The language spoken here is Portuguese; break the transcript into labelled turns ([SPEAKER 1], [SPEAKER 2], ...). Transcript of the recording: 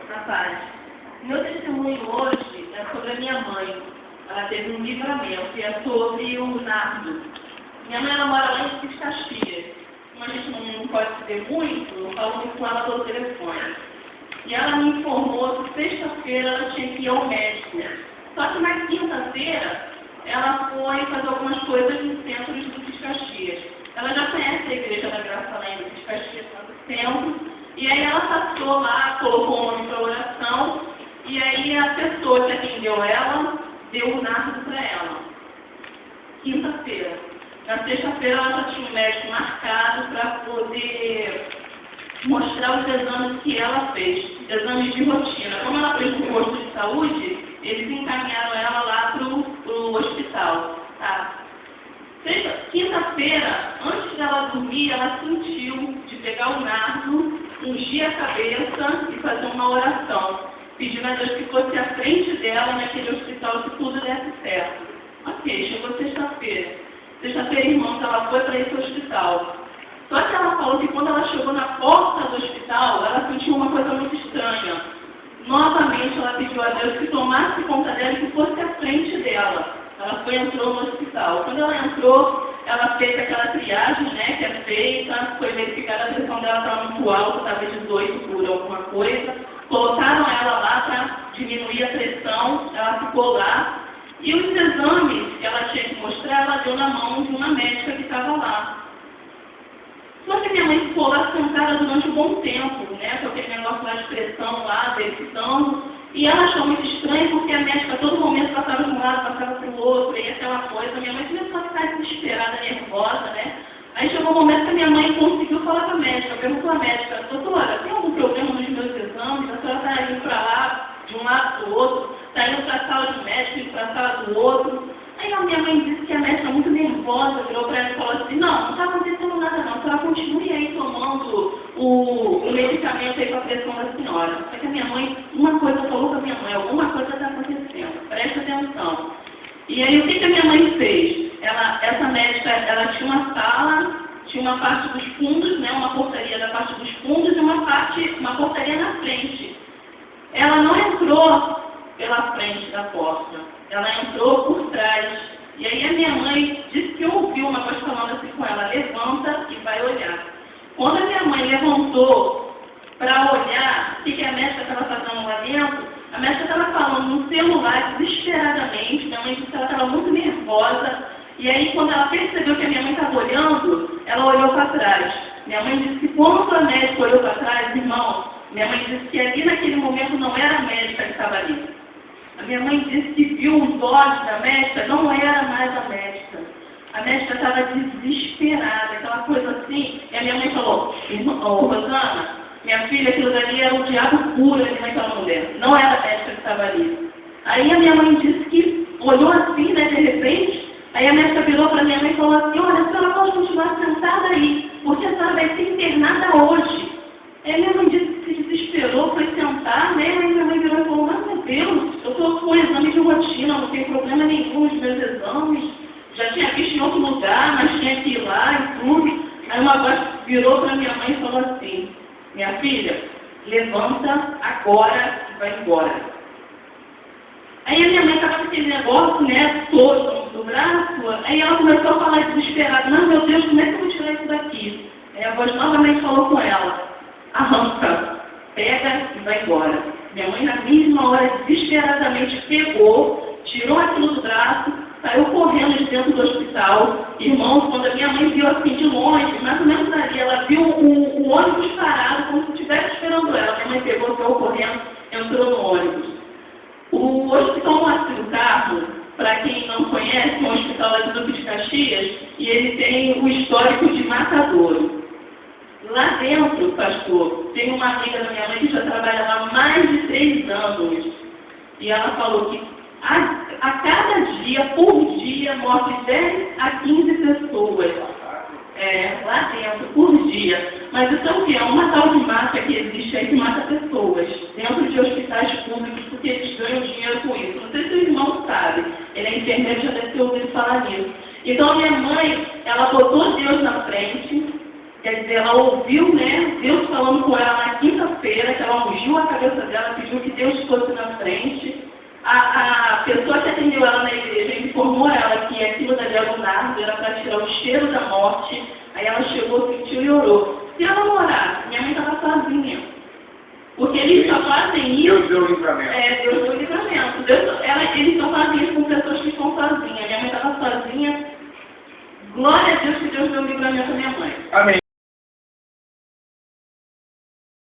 [SPEAKER 1] Na paz. Meu testemunho hoje é sobre a minha mãe. Ela teve um livramento, e é sobre o Nardo. Minha mãe, ela mora lá em Cis Caxias. Como a gente não pode se ver muito, eu falo muito com ela pelo telefone. E ela me informou que sexta-feira ela tinha que ir ao médico. Só que na quinta-feira, ela foi fazer algumas coisas no centro de Cis Caxias. Ela já conhece a Igreja da Graça lá em Cis Caxias, no centro. E aí ela passou lá, colocou o nome para oração, e aí a pessoa que atendeu ela, deu o Nardo para ela. Quinta-feira. Na sexta-feira ela já tinha um médico marcado para poder mostrar os exames que ela fez, exames de rotina. Como ela fez no posto de saúde, eles encaminharam ela lá para o hospital. Tá? Quinta-feira, antes dela dormir, ela sentiu de pegar o Nardo, ungir a cabeça e fazer uma oração, pedindo a Deus que fosse à frente dela naquele hospital, que tudo desse certo. Ok, chegou sexta-feira. Sexta-feira, irmãos, ela foi para esse hospital. Só que ela falou que quando ela chegou na porta do hospital, ela sentiu uma coisa muito estranha. Novamente, ela pediu a Deus que tomasse conta dela e que fosse à frente dela. Ela entrou no hospital. Quando ela entrou, ela fez aquela triagem, né, que é feita, foi verificada a pressão dela estava muito alta, estava 18 por alguma coisa. Colocaram ela lá para diminuir a pressão, ela ficou lá. E os exames que ela tinha que mostrar, ela deu na mão de uma médica que estava lá. Só que minha mãe ficou lá sentada durante um bom tempo, né, com aquele negócio lá de pressão lá, verificando. E ela achou muito estranho porque a médica a todo momento passava de um lado, passava para o outro, e aquela coisa. Minha mãe começou a ficar desesperada, nervosa, né? Aí chegou um momento que a minha mãe conseguiu falar com a médica, perguntou à médica: doutora, tem algum problema nos meus exames? A senhora está indo para lá, de um lado para o outro, está indo para a sala de médico, indo para a sala do outro. Aí a minha mãe disse que a médica, muito nervosa, virou para ela e falou assim: não está acontecendo nada não, a senhora continue aí tomando o medicamento aí para a pressão da senhora. Só que a minha mãe, uma coisa falou para a minha mãe: alguma coisa está acontecendo, preste atenção. E aí o que a minha mãe fez? Essa médica, ela tinha uma sala, tinha uma parte dos fundos, né, uma portaria da parte dos fundos e uma portaria na frente. Ela não entrou pela frente da porta, ela entrou por trás. E aí a minha mãe disse que ouviu uma voz falando assim com ela: levanta e vai olhar. Quando a minha mãe levantou para olhar o que a médica estava fazendo lá dentro, a médica estava falando no celular desesperadamente. Minha mãe disse que ela estava muito nervosa. E aí, quando ela percebeu que a minha mãe estava olhando, ela olhou para trás. Minha mãe disse que quando a médica olhou para trás, irmão, minha mãe disse que ali naquele momento não era a médica que estava ali. A minha mãe disse que viu os olhos da médica, não era mais a médica. A médica estava desesperada, aquela coisa assim. E a minha mãe falou: Rosana, minha filha, aquilo dali era o diabo puro ali naquela mulher. Não era a médica que estava ali. Aí a minha mãe disse que olhou assim, né, de repente. Aí a médica virou para a minha mãe e falou assim: olha, a senhora pode continuar sentada aí, porque a senhora vai ser internada hoje. Aí a minha mãe disse que se desesperou, foi sentar, né? Aí minha mãe virou e falou: mas meu Deus, eu estou com um exame de rotina, não tem problema nenhum nos meus exames. Já tinha visto em outro lugar, mas tinha que ir lá e tudo. Aí uma voz virou para minha mãe e falou assim: minha filha, levanta agora e vai embora. Aí a minha mãe estava com aquele negócio, né, todo do braço. Aí ela começou a falar desesperada: não, meu Deus, como é que eu vou tirar isso daqui? Aí a voz novamente falou com ela: arranca, pega e vai embora. Minha mãe, na mesma hora, desesperadamente pegou, tirou aquilo do braço, saiu correndo de dentro do hospital. Irmãos, quando a minha mãe viu assim de longe, mais ou menos ali, ela viu o ônibus parado, como se estivesse esperando ela. Minha mãe pegou, saiu correndo, entrou no ônibus. O Hospital Moacir do Carmo, para quem não conhece, é um hospital lá de Duque de Caxias, e ele tem o histórico de matadouro. Lá dentro, pastor, tem uma amiga da minha mãe que já trabalha lá há mais de 3 anos. E ela falou que a cada dia, por dia, morre 10 a 15 pessoas. Lá dentro, por dia. Mas isso é o quê? É uma tal de máfia que existe aí que mata pessoas dentro de hospitais públicos, porque eles ganham dinheiro com isso. Não sei se o irmão sabe, ele é enfermeiro, já deve ter ouvido falar nisso. Então a minha mãe, ela botou Deus na frente, quer dizer, ela ouviu, né, Deus falando com ela na quinta-feira, que ela ungiu ungiu a cabeça dela, pediu que Deus fosse na frente. A pessoa que atendeu ela na igreja informou ela que aquilo dali era um nardo, era para tirar o cheiro da morte. Aí ela chegou, sentiu e orou. Se ela morar, minha mãe estava sozinha. Porque eles só fazem isso.
[SPEAKER 2] Deus deu o livramento.
[SPEAKER 1] Deus deu o livramento. Eles só fazem isso com pessoas que estão sozinhas. Minha mãe estava sozinha. Glória a Deus que Deus deu o livramento à minha mãe.
[SPEAKER 2] Amém.